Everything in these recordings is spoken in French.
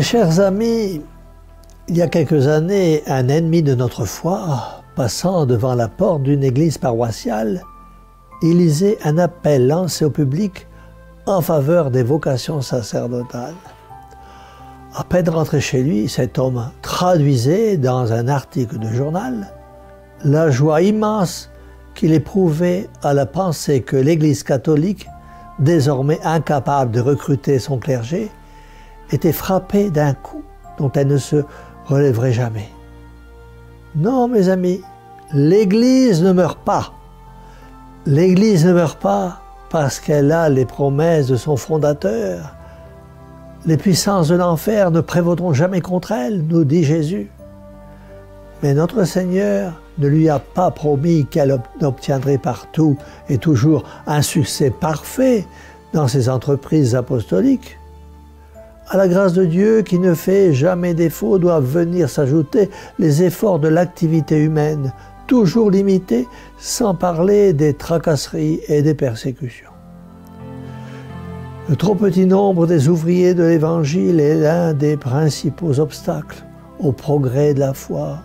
Mes chers amis, il y a quelques années, un ennemi de notre foi, passant devant la porte d'une église paroissiale, il lisait un appel lancé au public en faveur des vocations sacerdotales. À peine rentré chez lui, cet homme traduisait dans un article de journal la joie immense qu'il éprouvait à la pensée que l'Église catholique, désormais incapable de recruter son clergé, était frappée d'un coup dont elle ne se relèverait jamais. Non, mes amis, l'Église ne meurt pas. L'Église ne meurt pas parce qu'elle a les promesses de son fondateur. Les puissances de l'enfer ne prévaudront jamais contre elle, nous dit Jésus. Mais notre Seigneur ne lui a pas promis qu'elle obtiendrait partout et toujours un succès parfait dans ses entreprises apostoliques. À la grâce de Dieu qui ne fait jamais défaut doivent venir s'ajouter les efforts de l'activité humaine, toujours limités, sans parler des tracasseries et des persécutions. Le trop petit nombre des ouvriers de l'Évangile est l'un des principaux obstacles au progrès de la foi,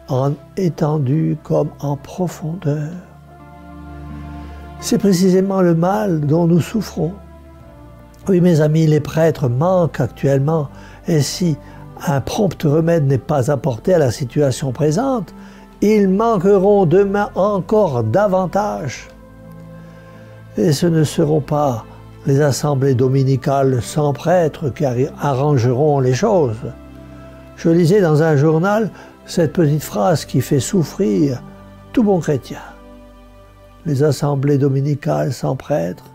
en étendue comme en profondeur. C'est précisément le mal dont nous souffrons. Oui, mes amis, les prêtres manquent actuellement, et si un prompt remède n'est pas apporté à la situation présente, ils manqueront demain encore davantage. Et ce ne seront pas les assemblées dominicales sans prêtres qui arrangeront les choses. Je lisais dans un journal cette petite phrase qui fait souffrir tout bon chrétien. Les assemblées dominicales sans prêtres,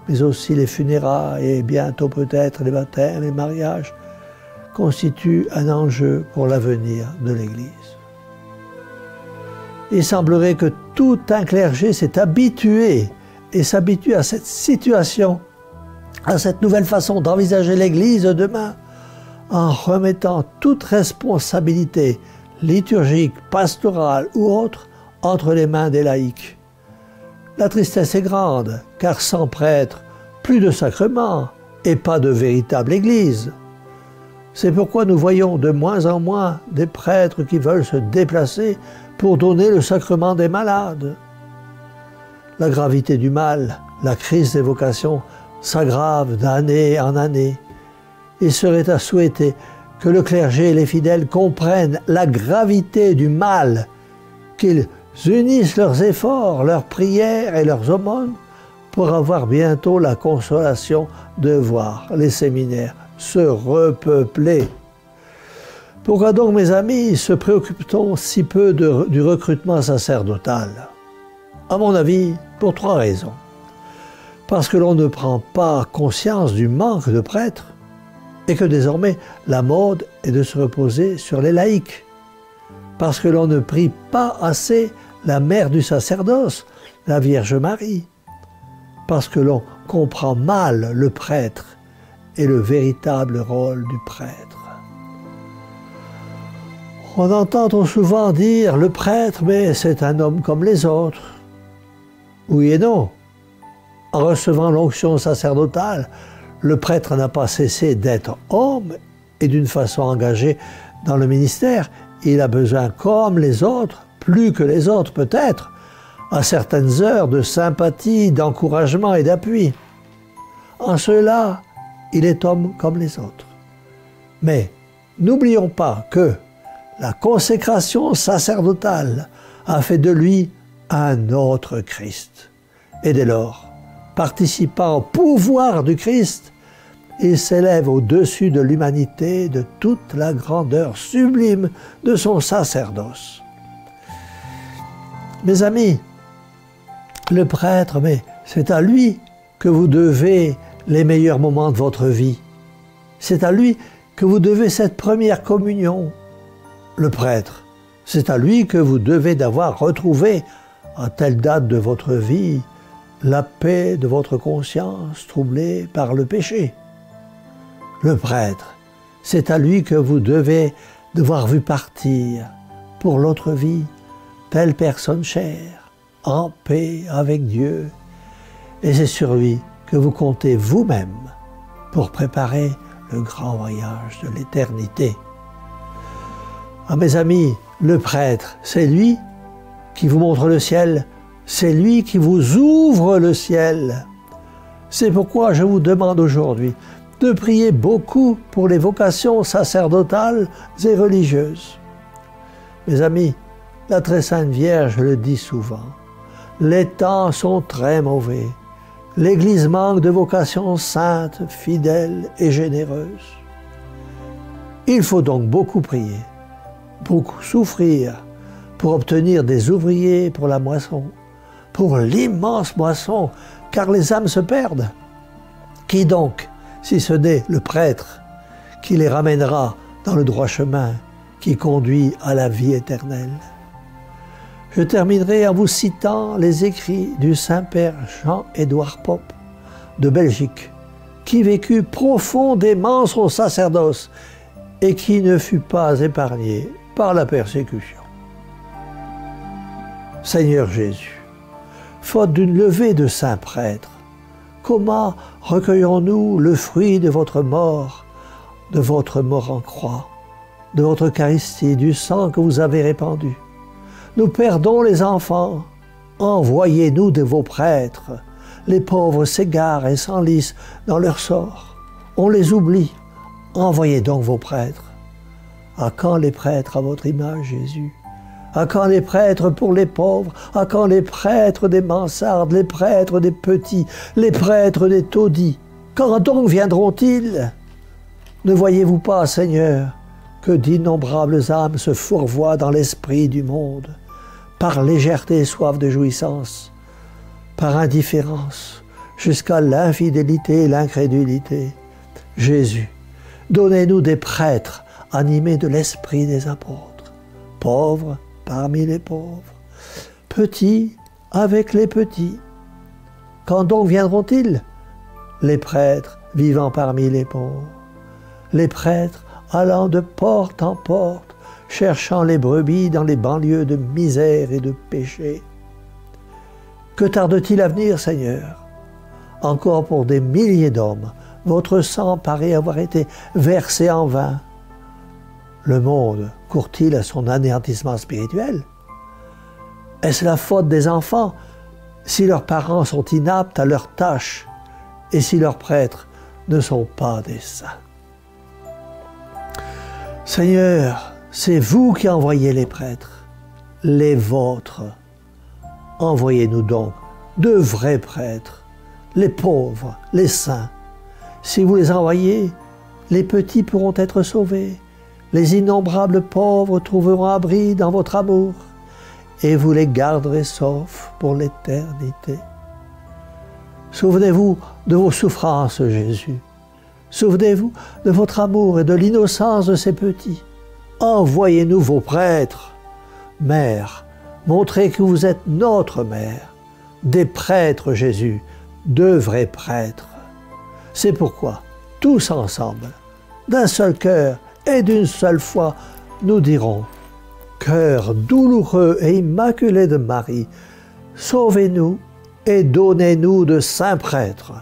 mais aussi les funérailles et bientôt peut-être les baptêmes, les mariages, constituent un enjeu pour l'avenir de l'Église. Il semblerait que tout un clergé s'est habitué et s'habitue à cette situation, à cette nouvelle façon d'envisager l'Église de demain, en remettant toute responsabilité liturgique, pastorale ou autre entre les mains des laïcs. La tristesse est grande, car sans prêtre, plus de sacrements et pas de véritable Église. C'est pourquoi nous voyons de moins en moins des prêtres qui veulent se déplacer pour donner le sacrement des malades. La gravité du mal, la crise des vocations s'aggrave d'année en année. Il serait à souhaiter que le clergé et les fidèles comprennent la gravité du mal, qu'ils unissent leurs efforts, leurs prières et leurs aumônes pour avoir bientôt la consolation de voir les séminaires se repeupler. Pourquoi donc, mes amis, se préoccupe-t-on si peu du recrutement sacerdotal? À mon avis, pour 3 raisons. Parce que l'on ne prend pas conscience du manque de prêtres et que désormais la mode est de se reposer sur les laïcs. Parce que l'on ne prie pas assez la mère du sacerdoce, la Vierge Marie. Parce que l'on comprend mal le prêtre et le véritable rôle du prêtre. On entend trop souvent dire « le prêtre, mais c'est un homme comme les autres ». Oui et non. En recevant l'onction sacerdotale, le prêtre n'a pas cessé d'être homme et d'une façon engagée dans le ministère. Il a besoin, comme les autres, plus que les autres peut-être, à certaines heures de sympathie, d'encouragement et d'appui. En cela, il est homme comme les autres. Mais n'oublions pas que la consécration sacerdotale a fait de lui un autre Christ. Et dès lors, participant au pouvoir du Christ, il s'élève au-dessus de l'humanité, de toute la grandeur sublime de son sacerdoce. Mes amis, le prêtre, mais c'est à lui que vous devez les meilleurs moments de votre vie. C'est à lui que vous devez cette première communion. Le prêtre, c'est à lui que vous devez d'avoir retrouvé, à telle date de votre vie, la paix de votre conscience troublée par le péché. Le prêtre, c'est à lui que vous devez devoir vu partir pour l'autre vie, telle personne chère, en paix avec Dieu. Et c'est sur lui que vous comptez vous-même pour préparer le grand voyage de l'éternité. Ah mes amis, le prêtre, c'est lui qui vous montre le ciel, c'est lui qui vous ouvre le ciel. C'est pourquoi je vous demande aujourd'hui de prier beaucoup pour les vocations sacerdotales et religieuses. Mes amis, la très sainte Vierge le dit souvent, les temps sont très mauvais. L'Église manque de vocations saintes, fidèles et généreuses. Il faut donc beaucoup prier, beaucoup souffrir pour obtenir des ouvriers pour la moisson, pour l'immense moisson, car les âmes se perdent. Qui donc, si ce n'est le prêtre, qui les ramènera dans le droit chemin qui conduit à la vie éternelle? Je terminerai en vous citant les écrits du Saint-Père Jean-Édouard Pope de Belgique, qui vécut profondément son sacerdoce et qui ne fut pas épargné par la persécution. Seigneur Jésus, faute d'une levée de saints prêtres, comment recueillons-nous le fruit de votre mort en croix, de votre Eucharistie, du sang que vous avez répandu? Nous perdons les enfants. Envoyez-nous de vos prêtres. Les pauvres s'égarent et s'enlisent dans leur sort. On les oublie. Envoyez donc vos prêtres. À quand les prêtres à votre image, Jésus? À quand les prêtres pour les pauvres? À quand les prêtres des mansardes, les prêtres des petits, les prêtres des taudis? Quand donc viendront-ils? Ne voyez-vous pas, Seigneur, que d'innombrables âmes se fourvoient dans l'esprit du monde, par légèreté et soif de jouissance, par indifférence, jusqu'à l'infidélité et l'incrédulité? Jésus, donnez-nous des prêtres animés de l'esprit des apôtres, pauvres parmi les pauvres, petits avec les petits. Quand donc viendront-ils? Les prêtres vivant parmi les pauvres, les prêtres allant de porte en porte, cherchant les brebis dans les banlieues de misère et de péché. Que tarde-t-il à venir, Seigneur? Encore pour des milliers d'hommes, votre sang paraît avoir été versé en vain. Le monde court-il à son anéantissement spirituel? Est-ce la faute des enfants si leurs parents sont inaptes à leurs tâches et si leurs prêtres ne sont pas des saints? Seigneur, c'est vous qui envoyez les prêtres, les vôtres. Envoyez-nous donc de vrais prêtres, les pauvres, les saints. Si vous les envoyez, les petits pourront être sauvés, les innombrables pauvres trouveront abri dans votre amour, et vous les garderez saufs pour l'éternité. Souvenez-vous de vos souffrances, Jésus. Souvenez-vous de votre amour et de l'innocence de ces petits. Envoyez-nous vos prêtres. Mère, montrez que vous êtes notre mère, des prêtres, Jésus, de vrais prêtres. C'est pourquoi, tous ensemble, d'un seul cœur et d'une seule foi, nous dirons: Cœur douloureux et immaculé de Marie, sauvez-nous et donnez-nous de saints prêtres.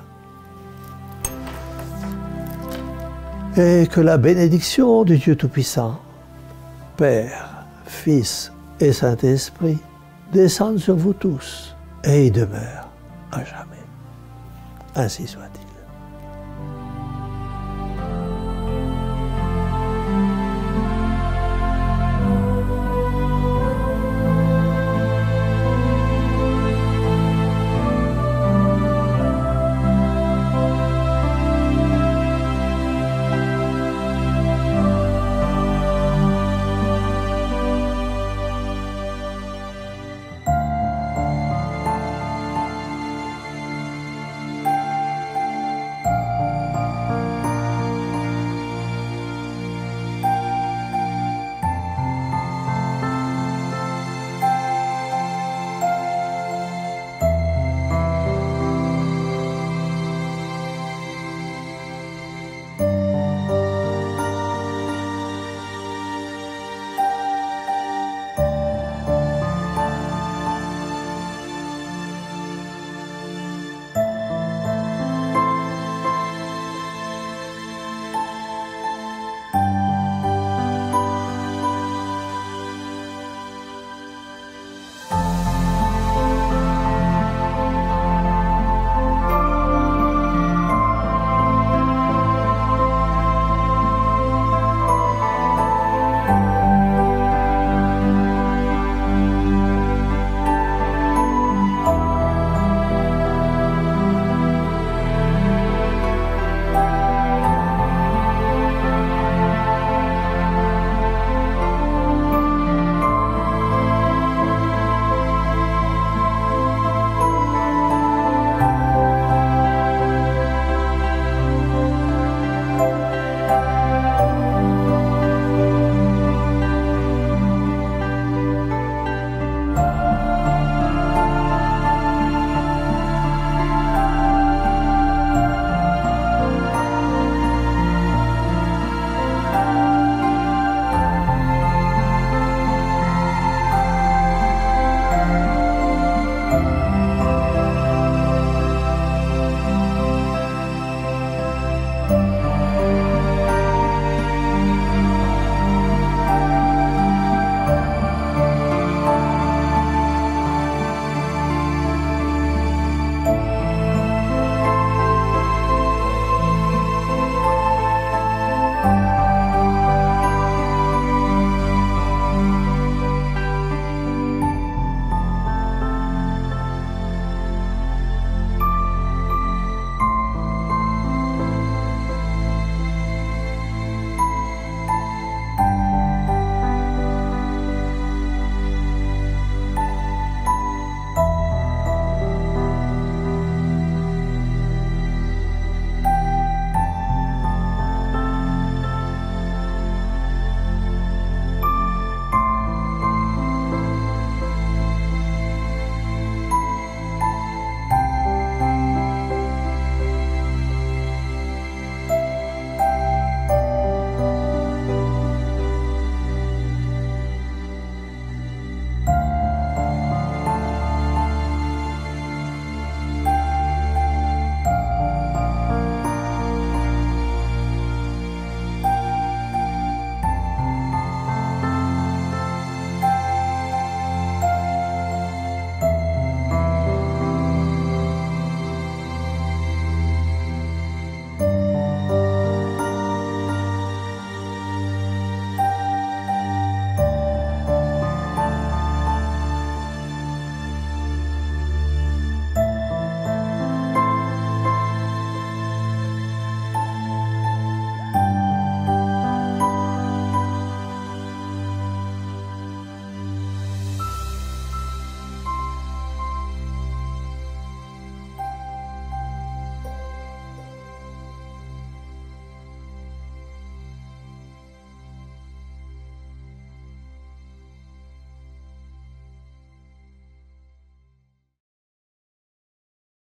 Et que la bénédiction du Dieu Tout-Puissant, Père, Fils et Saint-Esprit, descende sur vous tous et y demeure à jamais. Ainsi soit-il.